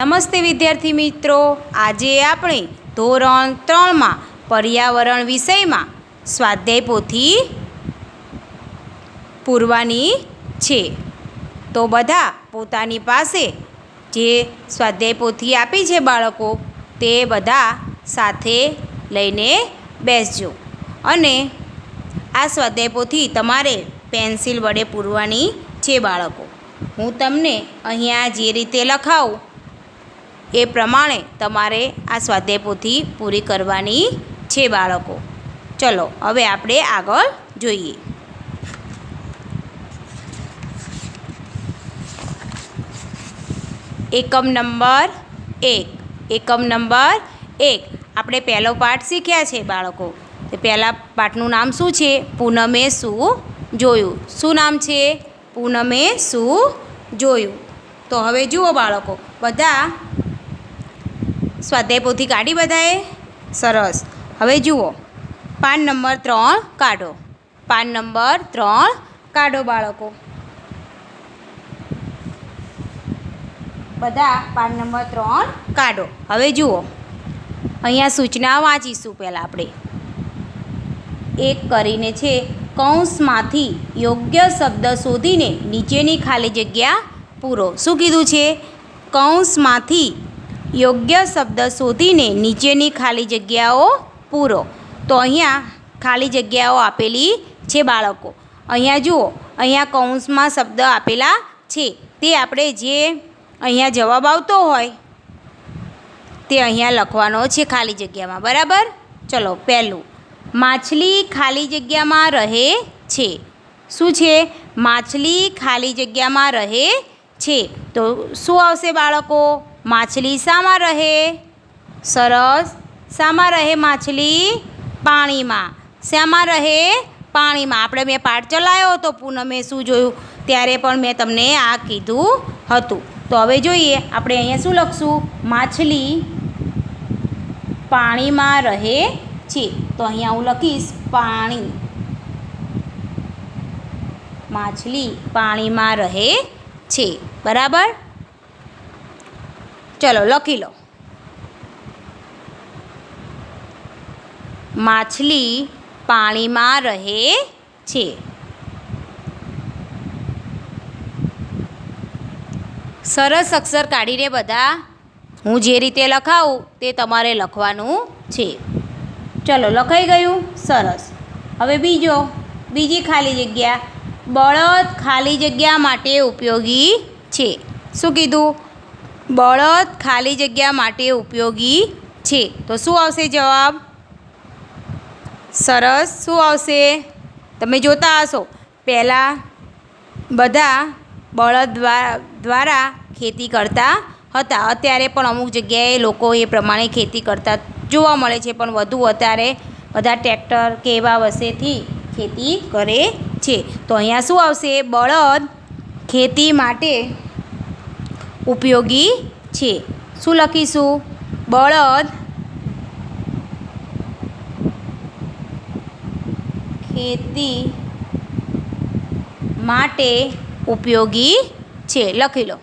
નમસ્તે વિદ્યાર્થી મિત્રો, આજે આપણે ધોરણ 3માં પર્યાવરણ વિષયમાં સ્વાધ્યાય પોથી પૂરવાની છે. તો બધા પોતાની પાસે જે સ્વાધ્યાય પોથી આપી છે બાળકો, તે બધા સાથે લઈને બેસજો અને આ સ્વાધ્યાય પોથી તમારે પેન્સિલ વડે પૂરવાની છે બાળકો. હું તમને અહીંયા જે રીતે લખાવું એ પ્રમાણે તમારે આ સ્વાધ્યાય પોથી પૂરી કરવાની છે બાળકો. ચલો હવે આપણે આગળ જોઈએ. એકમ નંબર 1 આપણે પહેલો પાઠ શીખ્યા છે બાળકો. તો પહેલા પાઠનું નામ શું છે? પૂનમે શું જોયું. શું નામ છે? પૂનમે શું જોયું. તો હવે જુઓ બાળકો, બધા સ્વાધ્યાય પોથી કાઢી બધાએ? સરસ. હવે જુઓ, પાન નંબર 3 કાઢો. પાન નંબર 3 કાઢો બાળકો. બધા પાન નંબર 3 કાઢો. હવે જુઓ, અહીંયા સૂચના વાંચીશું પહેલાં આપણે. એક કરીને છે, કૌંસમાંથી યોગ્ય શબ્દ શોધીને નીચેની ખાલી જગ્યા પૂરો. શું કીધું છે? કૌંસમાંથી યોગ્ય શબ્દ શોધીને નીચેની ખાલી જગ્યાઓ પૂરો. તો અહીંયા ખાલી જગ્યાઓ આપેલી છે બાળકો. અહીંયા જુઓ, અહીંયા કૌંસમાં શબ્દ આપેલા છે, તે આપણે જે અહીંયા જવાબ આવતો હોય તે અહીંયા લખવાનો છે ખાલી જગ્યામાં. બરાબર? ચલો, પહેલું, માછલી ખાલી જગ્યામાં રહે છે. શું છે? માછલી ખાલી જગ્યામાં રહે છે. તો શું આવશે બાળકો? માછલી શામાં રહે? સરસ. શામાં રહે માછલી? પાણીમાં. શામાં રહે? પાણીમાં. મેં પાઠ ચલાવ્યો હતો પૂનમે શું જોયું, ત્યારે પણ મેં તમને આ કીધું હતું. તો હવે જોઈએ, આપણે અહીંયા શું લખશું? માછલી પાણીમાં રહે છે. તો અહીંયા હું લખીશ પાણી. માછલી પાણીમાં રહે છે. બરાબર? ચલો લખી લો. માછલી પાણીમાં રહે છે. સરસ અક્ષર કાઢીને બધા હું જે રીતે લખાવું તે તમારે લખવાનું છે. ચલો, લખાઈ ગયું? સરસ. હવે બીજી ખાલી જગ્યા. બળદ ખાલી જગ્યા માટે ઉપયોગી છે. શું કીધું? બળદ ખાલી જગ્યા માટે ઉપયોગી છે. તો શું આવશે જવાબ? સરસ. શું આવશે? તમે જોતા હશો, પહેલાં બધા બળદ દ્વારા ખેતી કરતા હતા. અત્યારે પણ અમુક જગ્યાએ લોકો એ પ્રમાણે ખેતી કરતા જોવા મળે છે, પણ વધુ અત્યારે બધા ટ્રેક્ટર કે એવા વશેથી ખેતી કરે છે. તો અહીંયા શું આવશે? બળદ ખેતી માટે ઉપયોગી છે. શું લખીશું? બળદ ખેતી માટે ઉપયોગી છે. લખી લો.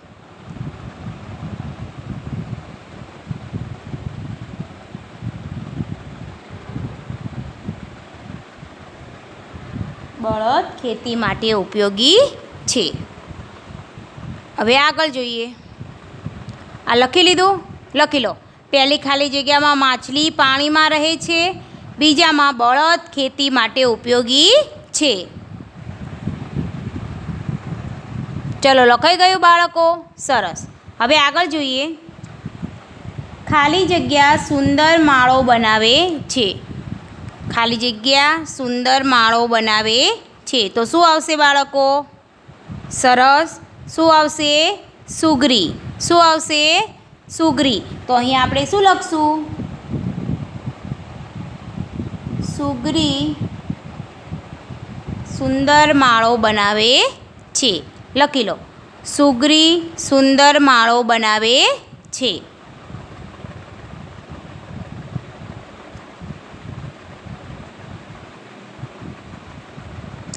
બળદ ખેતી માટે ઉપયોગી છે. હવે આગળ જોઈએ. આ લખી લીધું? લખી લો. પહેલી ખાલી જગ્યામાં માછલી પાણીમાં રહે છે. બીજામાં બળદ ખેતી માટે ઉપયોગી છે. ચલો, લખાઈ ગયું બાળકો? સરસ. હવે આગળ જોઈએ. ખાલી જગ્યા સુંદર માળો બનાવે છે. ખાલી જગ્યા સુંદર માળો બનાવે છે. તો શું આવશે બાળકો? સરસ. શું આવશે? સુગરી. શું આવશે? સુગરી. તો અહીંયા આપણે શું લખશું? સુગરી સુંદર માળો બનાવે છે. લખી લો. સુગરી સુંદર માળો બનાવે છે.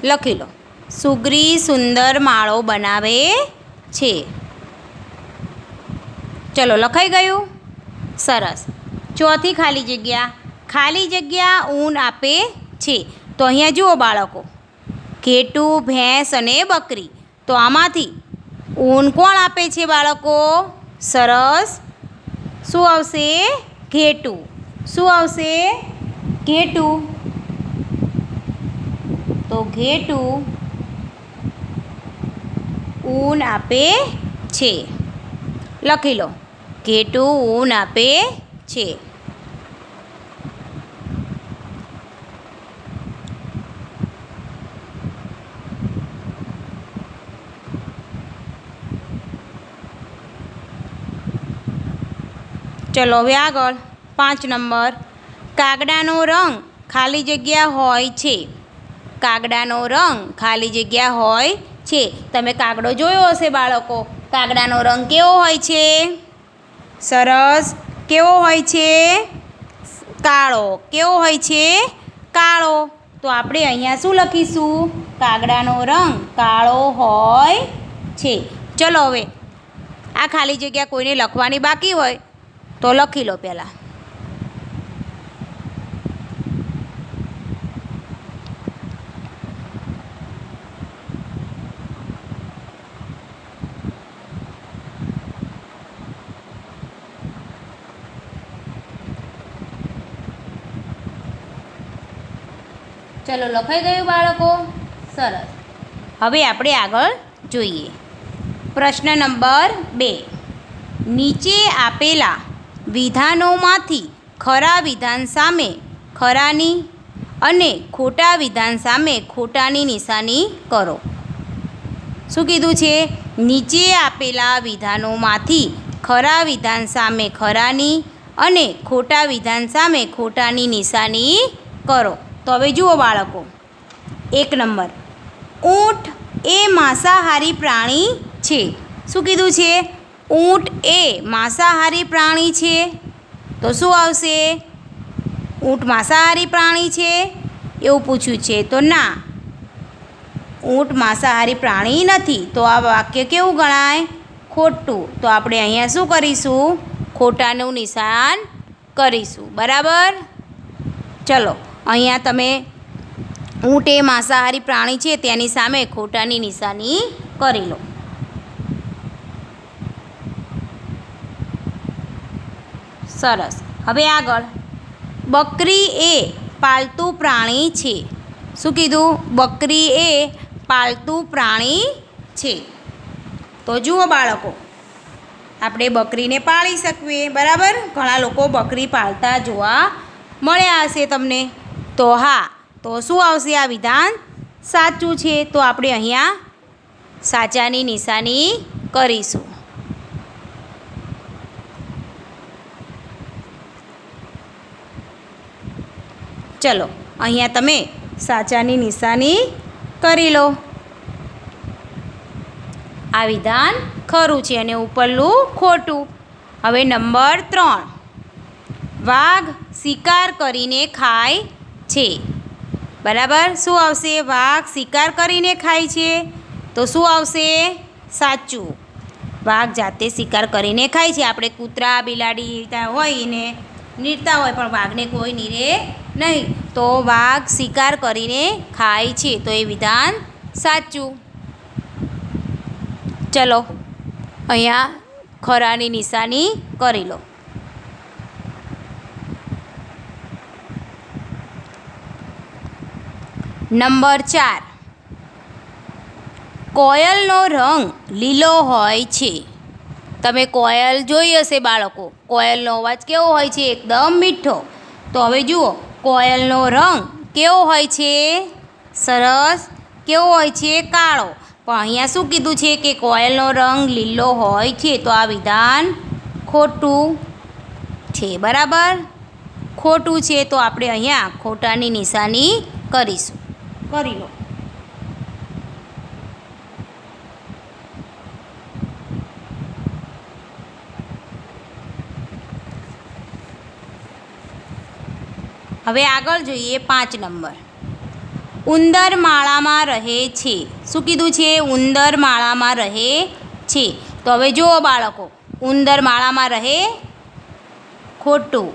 લખી લો. સુગરી સુંદર માળો બનાવે છે. ચલો લખાઈ ગયું? સરસ. ચોથી ખાલી જગ્યા ઊન આપે છે. તો અહીંયા જુઓ બાળકો, ઘેટું, ભેંસ અને બકરી. તો આમાંથી ઊન કોણ આપે છે બાળકો? સરસ. શું આવશે? ઘેટું. શું આવશે? ઘેટું. તો ઘેટું ઊન આપે છે. લખી લો, ઘેટું ઊન આપે છે. ચલો હવે આગળ 5 નંબર. કાગડાનો રંગ ખાલી જગ્યા હોય છે. કાગડાનો રંગ ખાલી જગ્યા હોય છે. તમે કાગડો જોયો હશે બાળકો. કાગડાનો રંગ કેવો હોય છે? સરસ. કેવો હોય છે? કાળો. કેવો હોય છે? કાળો. તો આપણે અહીંયા શું લખીશું? કાગડાનો રંગ કાળો હોય છે. ચલો હવે આ ખાલી જગ્યા કોઈને લખવાની બાકી હોય તો લખી લો પહેલાં. ચલો લખાઈ ગયું બાળકો? સરસ. હવે આપણે આગળ જોઈએ. પ્રશ્ન નંબર 2. નીચે આપેલા વિધાનોમાંથી ખરા વિધાન સામે ખરાની અને ખોટા વિધાન સામે ખોટાની નિશાની કરો. શું કીધું છે? નીચે આપેલા વિધાનોમાંથી ખરા વિધાન સામે ખરાની અને ખોટા વિધાન સામે ખોટાની નિશાની કરો. તો હવે જુઓ બાળકો, 1 નંબર, ઊંટ એ માંસાહારી પ્રાણી છે. શું કીધું છે? ઊંટ એ માંસાહારી પ્રાણી છે. તો શું આવશે? ઊંટ માંસાહારી પ્રાણી છે એવું પૂછ્યું છે. તો ના, ઊંટ માંસાહારી પ્રાણી નથી. તો આ વાક્ય કેવું ગણાય? ખોટું. તો આપણે અહીંયા શું કરીશું? ખોટાનું નિશાન કરીશું. બરાબર? ચલો અહીંયા તમે ઊંટ એ માંસાહારી પ્રાણી છે તેની સામે ખોટાની નિશાની કરી લો. સરસ. હવે આગળ, બકરી એ પાલતુ પ્રાણી છે. શું કીધું? બકરી એ પાલતુ પ્રાણી છે. તો જુઓ બાળકો, આપણે બકરીને પાળી શકીએ. બરાબર? ઘણા લોકો બકરી પાળતા જોવા મળ્યા હશે તમને. તો હા, તો શું આવશે? આ વિધાન સાચું છે. તો આપણે અહીંયા સાચાની નિશાની કરીશું. ચલો અહીંયા તમે સાચાની નિશાની કરી લો. આ વિધાન ખરું છે અને ઉપરનું ખોટું. હવે નંબર 3. વાઘ શિકાર કરીને ખાય છે. બરાબર? શું આવશે? વાઘ શિકાર કરીને ખાય છે. તો શું આવશે? સાચું. વાઘ જાતે શિકાર કરીને ખાય છે. આપણે કૂતરા, બિલાડી હોય ને નીરતા હોય, પણ વાઘને કોઈ નીરે નહીં. તો વાઘ શિકાર કરીને ખાય છે. તો એ વિધાન સાચું. ચલો અહીંયા ખરાની નિશાની કરી લો. નંબર 4. કોયલનો રંગ લીલો હોય છે. તમે કોયલ જોઈ હશે બાળકો. કોયલનો અવાજ કેવો હોય છે? એકદમ મીઠો. તો હવે જુઓ, કોયલનો રંગ કેવો હોય છે? સરસ. કેવો હોય છે? કાળો. પણ અહીંયા શું કીધું છે કે કોયલનો રંગ લીલો હોય છે. તો આ વિધાન ખોટું છે. બરાબર? ખોટું છે. તો આપણે અહીંયા ખોટાની નિશાની કરીશું. કરી લો. હવે આગળ જોઈએ 5 નંબર. ઉંદર માળામાં રહે છે. શું કીધું છે? ઉંદર માળામાં રહે છે. તો હવે જુઓ બાળકો, ઉંદર માળામાં રહે? ખોટું.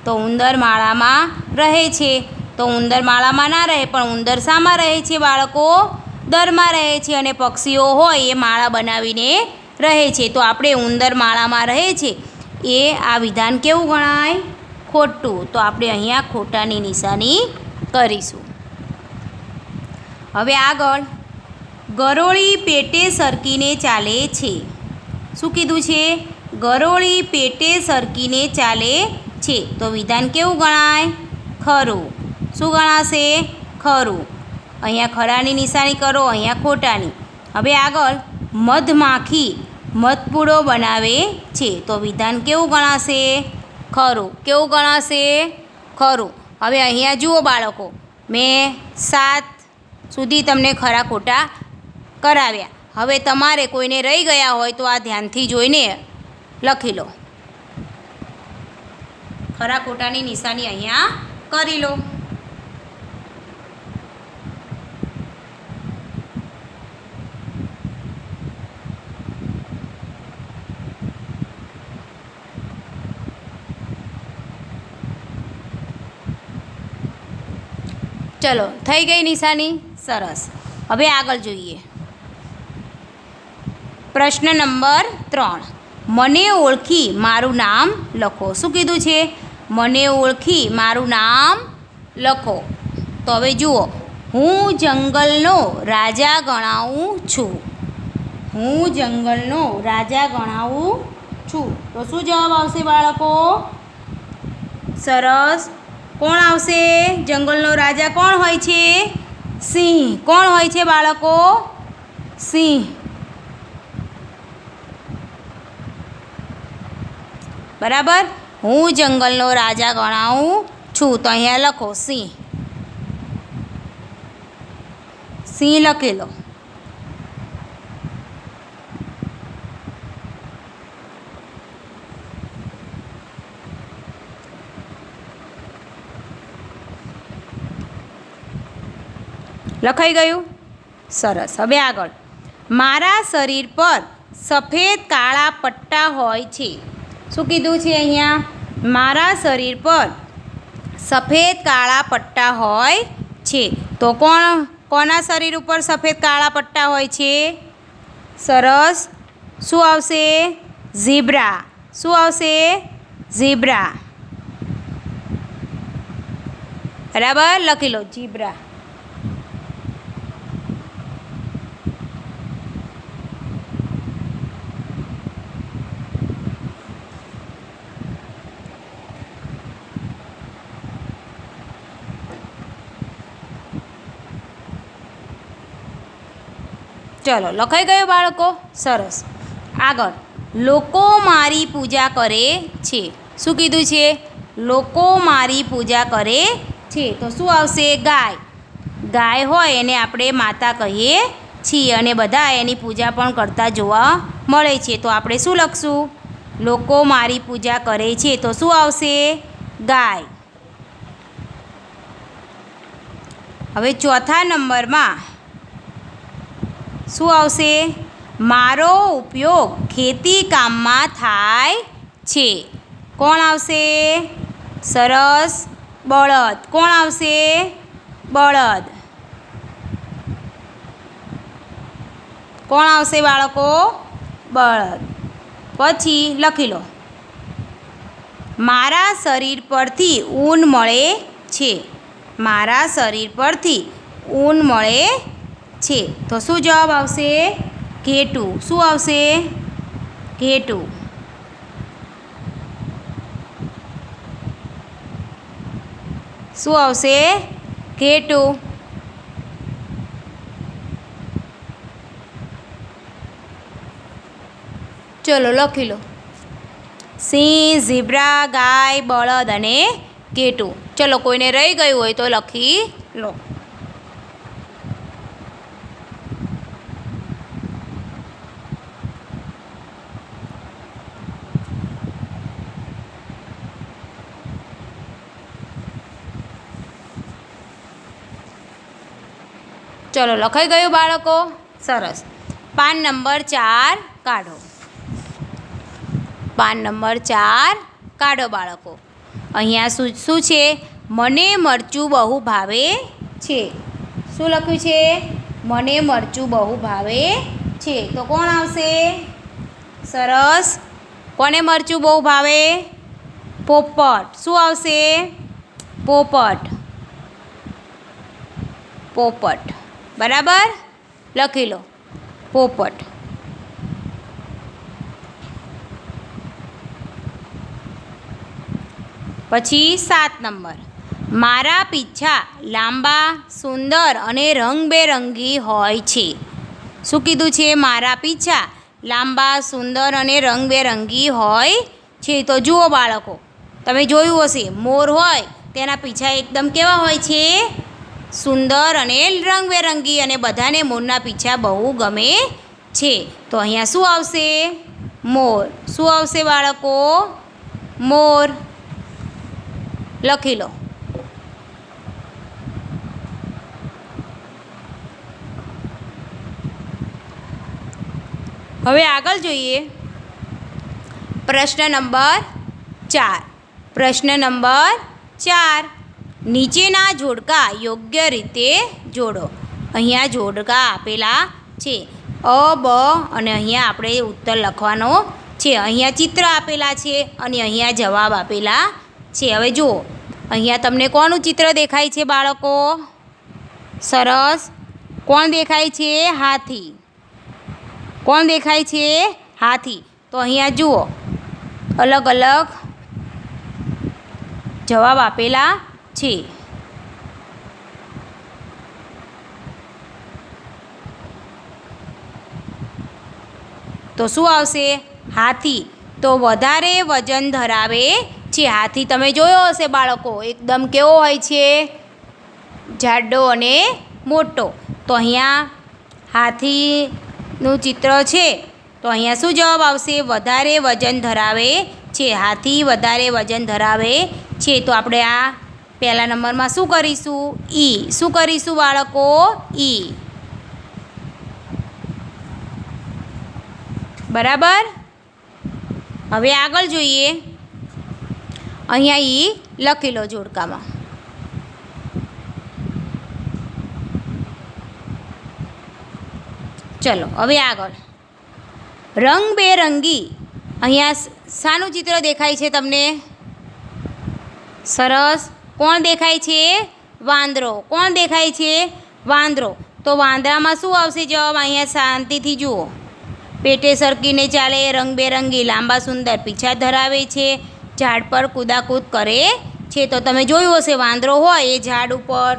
તો ઉંદર માળામાં રહે છે. તો ઉંદર માળામાં ના રહે, પણ ઉંદર શામાં રહે છે બાળકો? દરમાં રહે છે. અને પક્ષીઓ હોય એ માળા બનાવીને રહે છે. તો આપણે ઉંદર માળામાં રહે છે એ આ વિધાન કેવું ગણાય? ખોટું. તો આપણે અહીંયા ખોટાની નિશાની કરીશું. હવે આગળ, ગરોળી પેટે સરકીને ચાલે છે. શું કીધું છે? ગરોળી પેટે સરકીને ચાલે છે. તો વિધાન કેવું ગણાય? ખરું. શું ગણાશે? ખરું. અહીંયા ખરાની નિશાની કરો, અહીંયા ખોટાની. હવે આગળ, મધમાખી મધપૂડો બનાવે છે. તો વિધાન કેવું ગણાશે? ખરું. કેવું ગણાશે? ખરું. હવે અહીંયા જુઓ બાળકો, મેં 7 સુધી તમને ખરા ખોટા કરાવ્યા. હવે તમારે કોઈને રહી ગયા હોય તો આ ધ્યાનથી જોઈને લખી લો. ખરા ખોટાની નિશાની અહીંયા કરી લો. ચલો, થઈ ગઈ નિશાની? સરસ. હવે આગળ જોઈએ. પ્રશ્ન નંબર 3. મને ઓળખી મારું નામ લખો. શું કીધું છે? મને ઓળખી મારું નામ લખો. તો હવે જુઓ, હું જંગલનો રાજા ગણાવું છું. હું જંગલનો રાજા ગણાવું છું. તો શું જવાબ આવશે બાળકો? સરસ. કોણ આવશે? જંગલનો રાજા કોણ હોય છે? સિંહ. કોણ હોય છે બાળકો? સિંહ. બરાબર. હું જંગલનો રાજા ગણાવું છું. તો અહીંયા લખો સિંહ. સિંહ લખી લો. લખાઈ ગયું? સરસ. હવે આગળ, મારા શરીર પર સફેદ કાળા પટ્ટા હોય છે. શું કીધું છે અહીંયા? મારા શરીર પર સફેદ કાળા પટ્ટા હોય છે. તો કોના શરીર ઉપર સફેદ કાળા પટ્ટા હોય છે? સરસ. શું આવશે? ઝીબ્રા. શું આવશે? ઝીબ્રા. બરાબર, લખી લો ઝીબ્રા. ચલો, લખાઈ ગયું બાળકો? સરસ. આગળ, લોકો મારી પૂજા કરે છે. શું કીધું છે? લોકો મારી પૂજા કરે છે. તો શું આવશે? ગાય. ગાય હોય એને આપણે માતા કહીએ છીએ અને બધા એની પૂજા પણ કરતા જોવા મળે છે. તો આપણે શું લખશું? લોકો મારી પૂજા કરે છે. તો શું આવશે? ગાય. હવે ચોથા નંબરમાં શું આવશે? મારો ઉપયોગ ખેતી કામમાં થાય છે. કોણ આવશે? સરસ. બળદ. કોણ આવશે? બળદ. કોણ આવશે બાળકો? બળદ. પછી લખી લો, મારા શરીર પરથી ઊન મળે છે. મારા શરીર પરથી ઊન મળે છે. તો શું જવાબ આવશે? ઘેટું. શું આવશે? ઘેટું. શું આવશે? ઘેટું. ચલો, લખી લો. સિંહ, ઝીબ્રા, ગાય, બળદ અને ઘેટું. ચલો, કોઈને રહી ગયું હોય તો લખી લો. ચલો, લખાઈ ગયું બાળકો? સરસ. પાન નંબર 4 કાઢો. પાન નંબર 4 કાઢો બાળકો. અહીંયા શું છે? મને મરચું બહુ ભાવે છે. શું લખ્યું છે? મને મરચું બહુ ભાવે છે. તો કોણ આવશે? સરસ. કોને મરચું બહુ ભાવે? પોપટ. શું આવશે? પોપટ. પોપટ. બરાબર, લખી લો પોપટ. પછી 7 નંબર, મારા પીંછા લાંબા, સુંદર અને રંગબેરંગી હોય છે. શું કીધું છે? મારા પીંછા લાંબા, સુંદર અને રંગબેરંગી હોય છે. તો જુઓ બાળકો, તમે જોયું હશે મોર હોય તેના પીંછા એકદમ કેવા હોય છે? સુંદર અને રંગબેરંગી, અને બધાને મોરના પીંછા બહુ ગમે છે. તો અહીંયા શું આવશે? મોર. શું આવશે બાળકો? મોર. લખી લો. હવે આગળ જોઈએ પ્રશ્ન નંબર 4. પ્રશ્ન નંબર 4, નીચેના જોડકા યોગ્ય રીતે જોડો. અહીંયા જોડકા આપેલા છે અ, બ, અને અહીંયા આપણે ઉત્તર લખવાનો છે. અહીંયા ચિત્ર આપેલા છે અને અહીંયા જવાબ આપેલા છે. હવે જુઓ, અહીંયા તમને કોનું ચિત્ર દેખાય છે બાળકો? સરસ. કોણ દેખાય છે? હાથી. કોણ દેખાય છે? હાથી. તો અહીંયા જુઓ, અલગ અલગ જવાબ આપેલા છે. તો શું આવશે? હાથી. તો વધારે વજન ધરાવે છે. હાથી તમે જોયો હશે બાળકો, એકદમ કેવો હોય છે? જાડો અને મોટો. તો અહીંયા હાથીનું ચિત્ર છે. તો અહીંયા શું જવાબ આવશે? વધારે વજન ધરાવે છે. હાથી વધારે વજન ધરાવે છે. તો આપણે આ પહેલા નંબરમાં શું કરીશું? ઈ. શું કરીશું બાળકો? ઈ. બરાબર. હવે આગળ જોઈએ. અહીંયા ઈ લખી લો જોડકામાં. ચલો હવે આગળ. રંગબેરંગી. અહીંયા શાનું ચિત્ર દેખાય છે તમને? સરસ. કોણ દેખાય છે? વાંદરો. કોણ દેખાય છે? વાંદરો. તો વાંદરામાં શું આવશે જવાબ? અહીંયા શાંતિથી જુઓ. પેટે સરકીને ચાલે, રંગબેરંગી, લાંબા સુંદર પીંછા ધરાવે છે, ઝાડ પર કૂદાકૂદ કરે છે. તો તમે જોયું હશે વાંદરો હોય એ ઝાડ ઉપર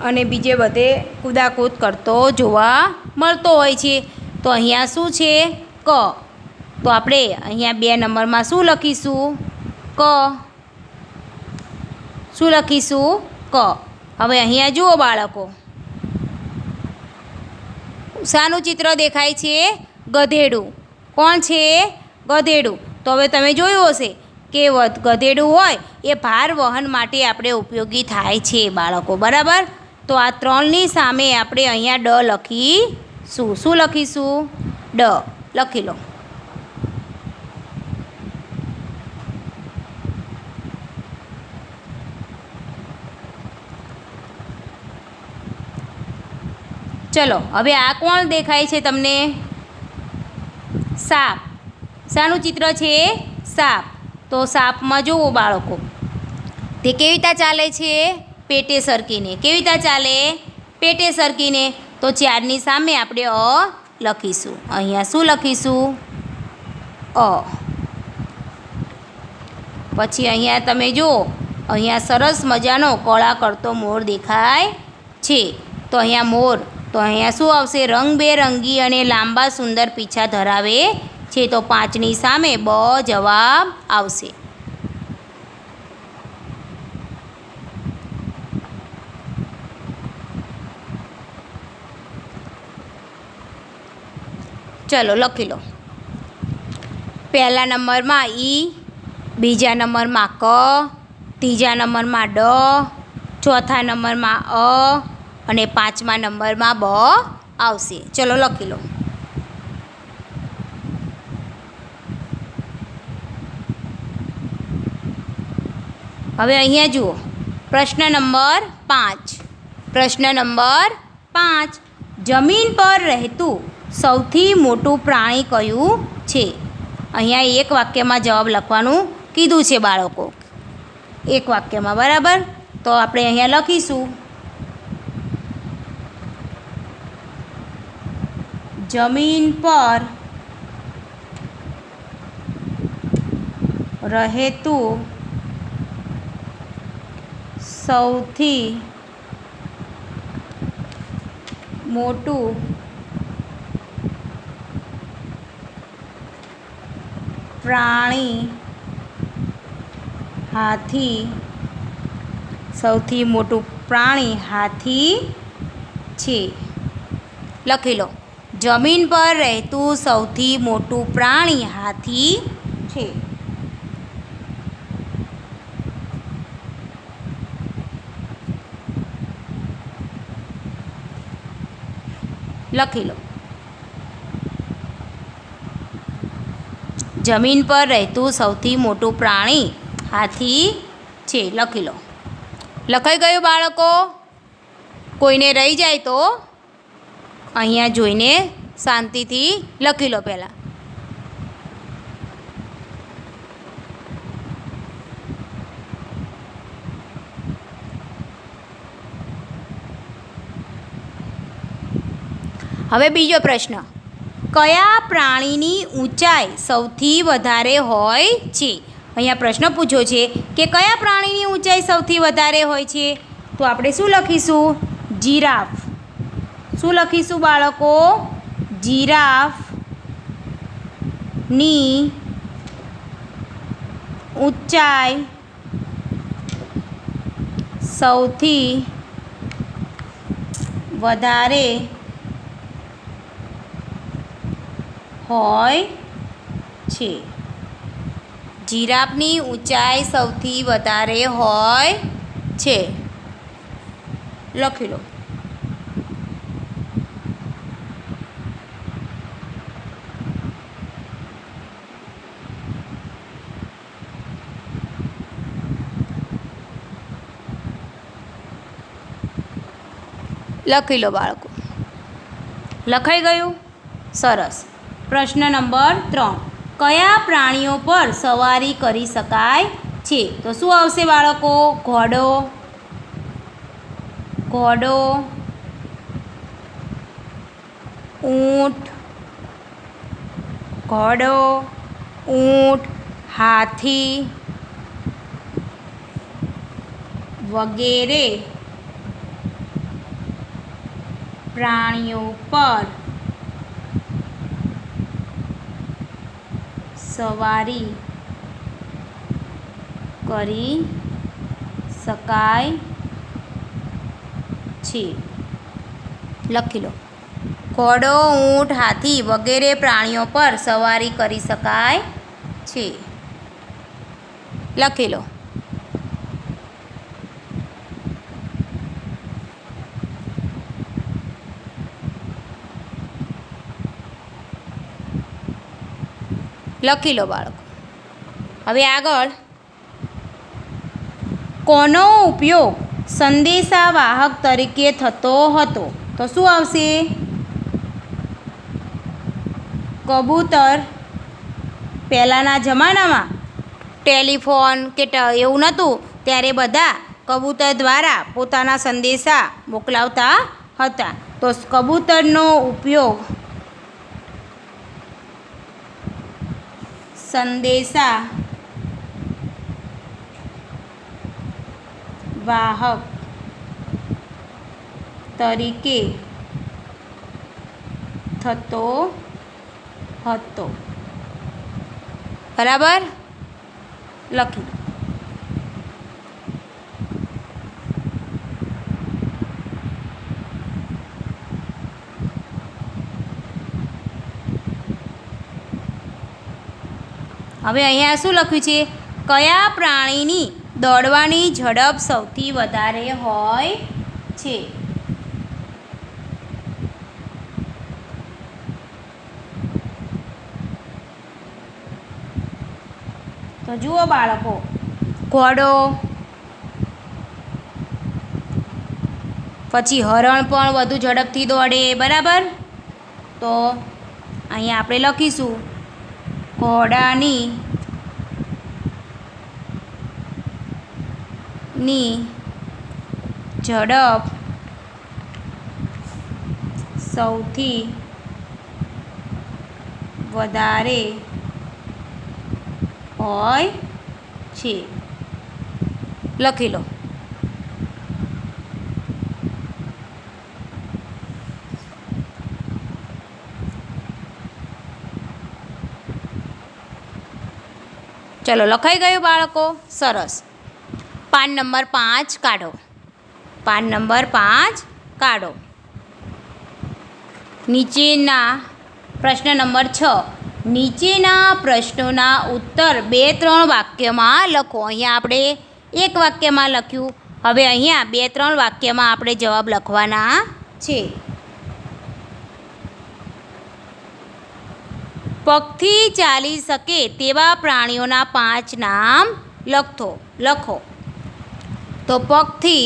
અને બીજે બધે કૂદાકૂદ કરતો જોવા મળતો હોય છે. તો અહીંયા શું છે? ક. તો આપણે અહીંયા 2 નંબરમાં શું લખીશું? ક. શું લખીશું? ક. હવે અહીંયા જુઓ બાળકો, શાનું ચિત્ર દેખાય છે? ગધેડું. કોણ છે? ગધેડું. તો હવે તમે જોયું હશે કે ગધેડું હોય એ ભાર વહન માટે આપણે ઉપયોગી થાય છે બાળકો. બરાબર. તો આ 3ની સામે આપણે અહીંયા ડ લખીશું. શું લખીશું? ડ. લખી લો. ચલો હવે આ કોણ દેખાય છે તમને? સાપ. શાનું ચિત્ર છે? સાપ. તો સાપમાં જુઓ બાળકો, તે કેવી રીતે ચાલે છે? પેટે સરકીને. કેવી રીતે ચાલે? પેટે સરકીને. તો 4ની સામે આપણે અ લખીશું. અહીંયા શું લખીશું? અ. પછી અહીંયા તમે જુઓ, અહીંયા સરસ મજાનો કળા કરતો મોર દેખાય છે. તો અહીંયા મોર. તો અહીંયા શું આવશે? રંગબેરંગી અને લાંબા સુંદર પીંછા ધરાવે છે. તો 5ની સામે બ જવાબ આવશે. ચલો લખી લો. પહેલા નંબરમાં ઈ, બીજા નંબરમાં ક, ત્રીજા નંબરમાં ડ, ચોથા નંબરમાં અ અને 5મા નંબરમાં બ આવશે. ચલો લખી લો. હવે અહીંયા જુઓ પ્રશ્ન નંબર 5. પ્રશ્ન નંબર 5, જમીન પર રહેતું સૌથી મોટું પ્રાણી કયું છે? અહીંયા એક વાક્યમાં જવાબ લખવાનું કીધું છે બાળકો, એક વાક્યમાં, બરાબર. તો આપણે અહીંયા લખીશું જમીન પર રહેતું સૌથી મોટું પ્રાણી હાથી. સૌથી મોટું પ્રાણી હાથી છે. લખી લો, જમીન પર રહેતું સૌથી મોટું પ્રાણી હાથી છે. લખી લો, જમીન પર રહેતું સૌથી મોટું પ્રાણી હાથી છે. લખી લો. લખાઈ ગયું બાળકો? કોઈને રહી જાય તો અહીંયા જોઈને શાંતિથી લખી લો પહેલાં. હવે બીજો પ્રશ્ન, કયા પ્રાણીની ઊંચાઈ સૌથી વધારે હોય છે? અહીંયા પ્રશ્ન પૂછ્યો છે કે કયા પ્રાણીની ઊંચાઈ સૌથી વધારે હોય છે? તો આપણે શું લખીશું? જીરાફ. શું લખીશું બાળકો? જીરાફની ઊંચાઈ સૌથી વધારે હોય છે. જીરાફની ઊંચાઈ સૌથી વધારે હોય છે. લખી લો. લખી લો બાળકો. લખાઈ ગયું? સરસ. પ્રશ્ન નંબર 3, કયા પ્રાણીઓ પર સવારી કરી શકાય છે? તો શું આવશે બાળકો? ઘોડો, ઊંટ, હાથી વગેરે પ્રાણીઓ પર સવારી કરી શકાય છે. લખી લો, ઘોડો, ઊંટ, હાથી વગેરે પ્રાણીઓ પર સવારી કરી શકાય છે. લખી લો. લખી લો બાળકો. હવે આગળ, કોનો ઉપયોગ સંદેશાવાહક તરીકે થતો હતો? તો શું આવશે? કબૂતર. પહેલાંના જમાનામાં ટેલિફોન કે એવું નહોતું, ત્યારે બધા કબૂતર દ્વારા પોતાના સંદેશા મોકલાવતા હતા. તો કબૂતરનો ઉપયોગ સંદેશા વાહક તરીકે થતો હતો. બરાબર? લખી. હવે અહીંયા શું લખ્યું છે? કયા પ્રાણીની દોડવાની ઝડપ સૌથી વધારે હોય છે? તો જુઓ બાળકો, ઘોડો, પછી હરણ પણ વધુ ઝડપથી દોડે, બરાબર. તો અહીંયા આપણે લખીશું ઘોડાની ઝડપ સૌથી વધારે હોય છે. લખી લો. ચલો, લખાઈ ગયું બાળકો? સરસ. પાન નંબર 5 કાઢો. પાન નંબર 5 કાઢો. નીચેના પ્રશ્ન નંબર 6, નીચેના પ્રશ્નોના ઉત્તર 2-3 વાક્યમાં લખો. અહીંયા આપણે એક વાક્યમાં લખ્યું, હવે અહીંયા 2-3 વાક્યમાં આપણે જવાબ લખવાના છે. પગથી ચાલી શકે તેવા પ્રાણીઓના 5 નામ લખો. તો પગથી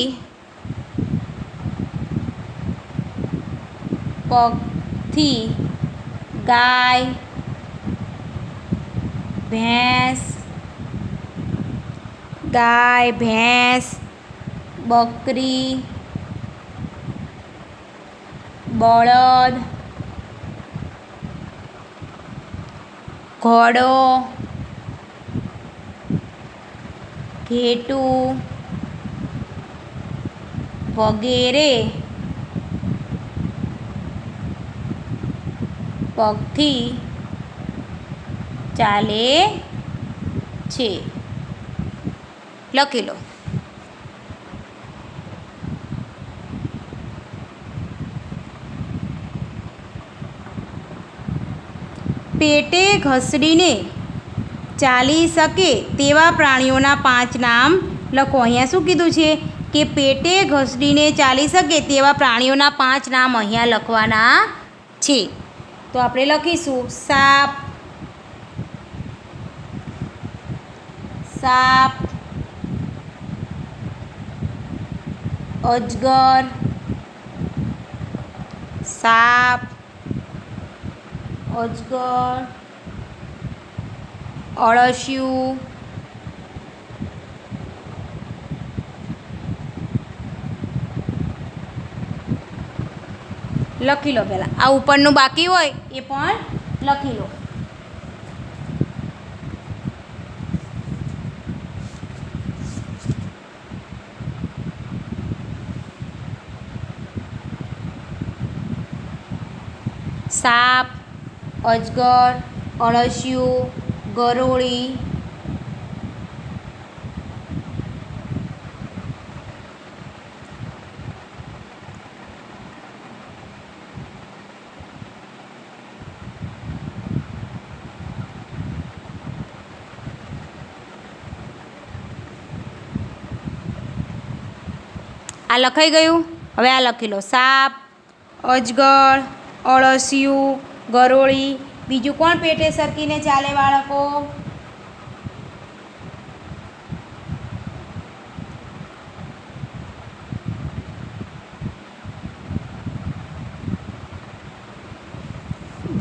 ગાય, ભેંસ, બકરી, બળદ, ઘોડો, ઘેટું વગેરે પગથી ચાલે છે. લખી લો. પેટે ઘસડીને ચાલી શકે તેવા પ્રાણીઓના 5 નામ લખો. અહીંયા શું કીધું છે કે પેટે ઘસડીને ચાલી શકે તેવા પ્રાણીઓના 5 નામ અહીંયા લખવાના છે. તો આપણે લખીશું સાપ, અજગર, અળસિયું, લખી લો. પહેલાં આ ઉપરનું બાકી હોય એ પણ લખી લો. સાપ, અજગર, અળસિયું, ગરોળી, આ લખાઈ ગયું. હવે આ લખી લો. સાપ, અજગર, અળસિયું, ગરોળી. બીજું કોણ પેટે સરકીને ચાલે બાળકો?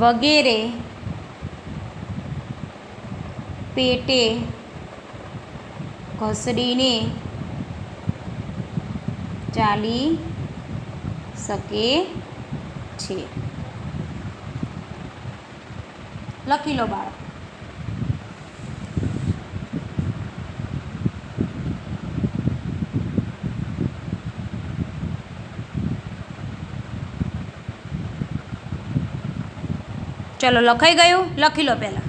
વગેરે પેટે ઘસડીને ચાલી શકે છે. લખી લો બાળક. ચલો, લખાઈ ગયું? લખી લો પહેલાં.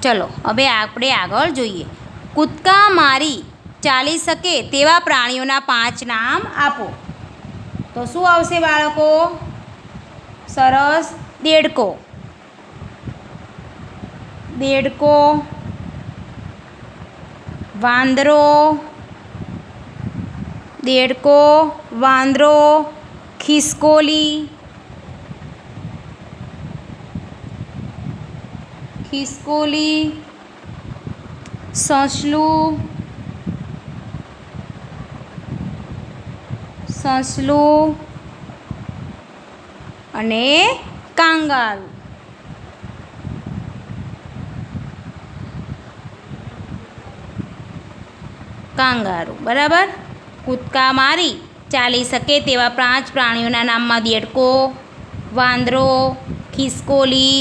ચલો, હવે આપણે આગળ જોઈએ. કૂદકા મારી ચાલી શકે તેવા પ્રાણીઓના 5 નામ આપો. તો શું આવશે બાળકો? સરસ. દેડકો, વાંદરો, દેડકો, વાંદરો, ખિસકોલી, ખિસકોલી, સસલું, સસલું અને કાંગારું. કાંગારું બરાબર. કૂદકા મારી ચાલી શકે તેવા 5 પ્રાણીઓના નામમાં દેડકો, વાંદરો, ખિસકોલી,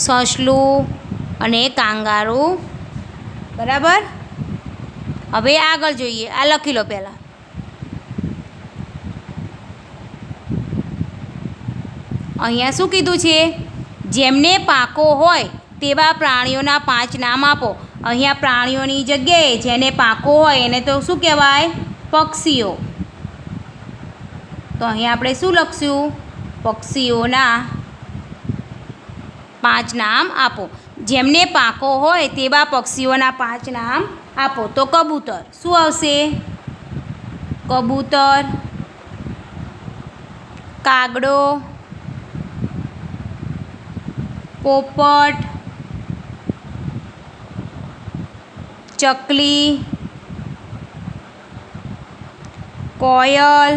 સસલું અને કાંગારું. બરાબર. હવે આગળ જોઈએ. આ લખી લો પહેલાં. અહીંયા શું કીધું છે? જેમને પાંખો હોય તેવા પ્રાણીઓના 5 નામ આપો. અહીંયા પ્રાણીઓની જગ્યાએ જેને પાંખો હોય એને તો શું કહેવાય? પક્ષીઓ. તો અહીંયા આપણે શું લખશું? પક્ષીઓના 5 નામ આપો. જેમને પાંખો હોય તેવા પક્ષીઓના 5 નામ આપો. તો કબૂતર શું આવશે? કબૂતર, કાગડો, પોપટ, ચકલી, કોયલ,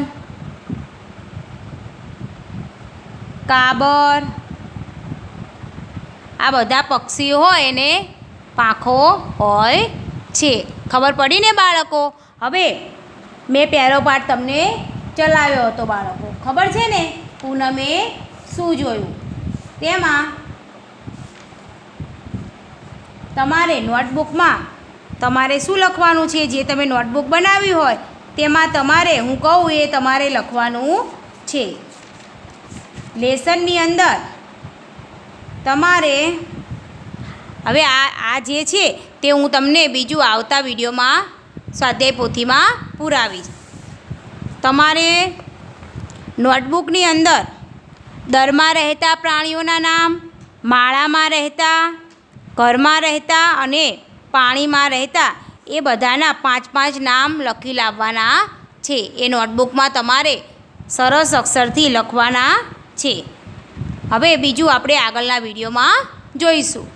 કાબર. આ બધા પક્ષીઓ હોય એને પાંખો હોય છે. ખબર પડી ને બાળકો? હવે મેં પહેલો પાઠ તમને ચલાવ્યો હતો બાળકો. ખબર છે ને પૂનમે શું જોયું? તેમાં તમારે નોટબુકમાં તમારે શું લખવાનું છે? જે તમે નોટબુક બનાવી હોય તેમાં તમારે હું કહું એ તમારે લખવાનું છે. લેસનની અંદર તમારે હવે આ જે છે તે હું તમને બીજું આવતા વિડીયોમાં સ્વાધ્યાય પોથીમાં પુરાવીશ. તમારે નોટબુકની અંદર દરમાં રહેતા પ્રાણીઓના નામ, માળામાં રહેતા, ઘરમાં રહેતા અને પાણીમાં રહેતા એ બધાના 5-5 નામ લખી લાવવાના છે. એ નોટબુકમાં તમારે સરસ અક્ષરથી લખવાના છે. હવે બીજું આપણે આગળના વિડીયોમાં જોઈશું.